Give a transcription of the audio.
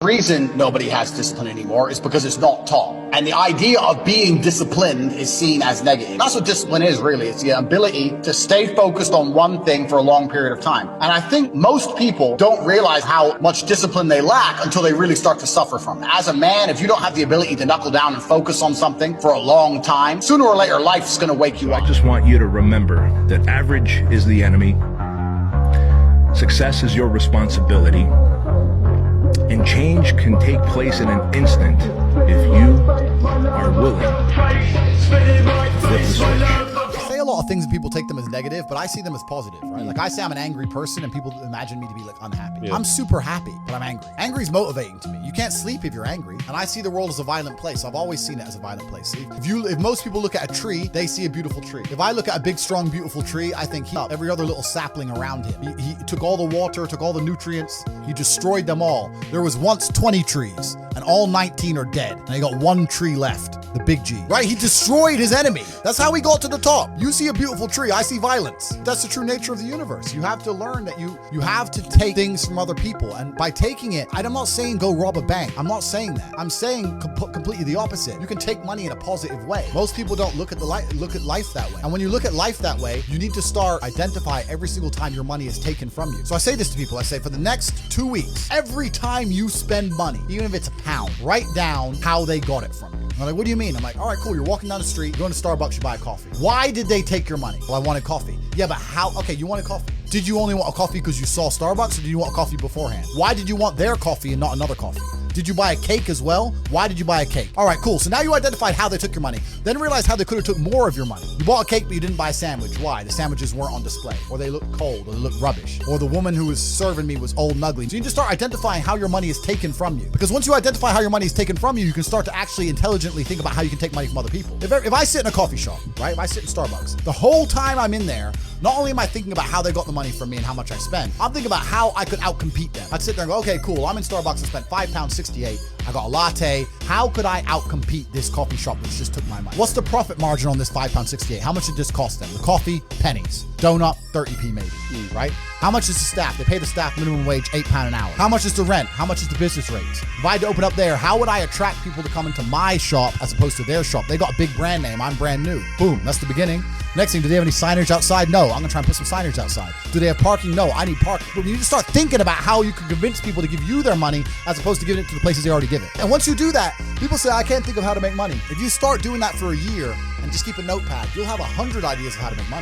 reason nobody has discipline anymore is because it's not taught. And the idea of being disciplined is seen as negative. That's what discipline is, really. It's the ability to stay focused on one thing for a long period of time. And I think most people don't realize how much discipline they lack until they really start to suffer from it. As a man, if you don't have the ability to knuckle down and focus on something for a long time, sooner or later, life's going to wake you up. I just want you to remember that average is the enemy. Success is your responsibility. And change can take place in an instant if you are willing to flip the switch. I say a lot of things and people take them as negative, but I see them as positive, right? Like I say I'm an angry person and people imagine me to be like unhappy. Yeah. I'm super happy, but I'm angry. Angry is motivating to me. You can't sleep if you're angry. And I see the world as a violent place. I've always seen it as a violent place. If most people look at a tree, they see a beautiful tree. If I look at a big, strong, beautiful tree, I think every other little sapling around him. He took all the water, took all the nutrients, he destroyed them all. There was once 20 trees and all 19 are dead. And he got one tree left, the big G, right? He destroyed his enemy. That's how he got to the top. You see a beautiful tree, I see violence. That's the true nature of the universe. You have to learn that you have to take things from other people. And by taking it, I'm not saying go rob a bank. I'm not saying that. I'm saying completely the opposite. You can take money in a positive way. Most people don't look at life that way. And when you look at life that way, you need to start identify every single time your money is taken from you. So I say this to people, I say for the next 2 weeks, every time you spend money, even if it's a pound, write down how they got it from you. I'm like, what do you mean? I'm like, all right, cool. You're walking down the street, you're going to Starbucks, you buy a coffee. Why did they take your money? Well, I wanted coffee. Yeah, but how? Okay, you wanted coffee. Did you only want a coffee because you saw Starbucks, or did you want coffee beforehand? Why did you want their coffee and not another coffee? Did you buy a cake as well? Why did you buy a cake? All right, cool. So now you identified how they took your money. Then realize how they could have took more of your money. You bought a cake, but you didn't buy a sandwich. Why? The sandwiches weren't on display, or they looked cold, or they looked rubbish, or the woman who was serving me was old and ugly. So you need to start identifying how your money is taken from you. Because once you identify how your money is taken from you, you can start to actually intelligently think about how you can take money from other people. If I sit in a coffee shop, right? If I sit in Starbucks, the whole time I'm in there, not only am I thinking about how they got the money from me and how much I spent, I'm thinking about how I could outcompete them. I'd sit there and go, okay, cool. I'm in Starbucks and spent £5.68. I got a latte. How could I outcompete this coffee shop which just took my money? What's the profit margin on this £5.68? How much did this cost them? The coffee, pennies. Donut, 30p maybe, right? How much is the staff? They pay the staff minimum wage, £8 an hour. How much is the rent? How much is the business rates? If I had to open up there, how would I attract people to come into my shop as opposed to their shop? They got a big brand name. I'm brand new. Boom. That's the beginning. Next thing, do they have any signage outside? No. I'm gonna try and put some signage outside. Do they have parking? No. I need parking. But you need to start thinking about how you can convince people to give you their money as opposed to giving it to the places they already give it. And once you do that, people say, I can't think of how to make money. If you start doing that for a year and just keep a notepad, you'll have 100 ideas of how to make money.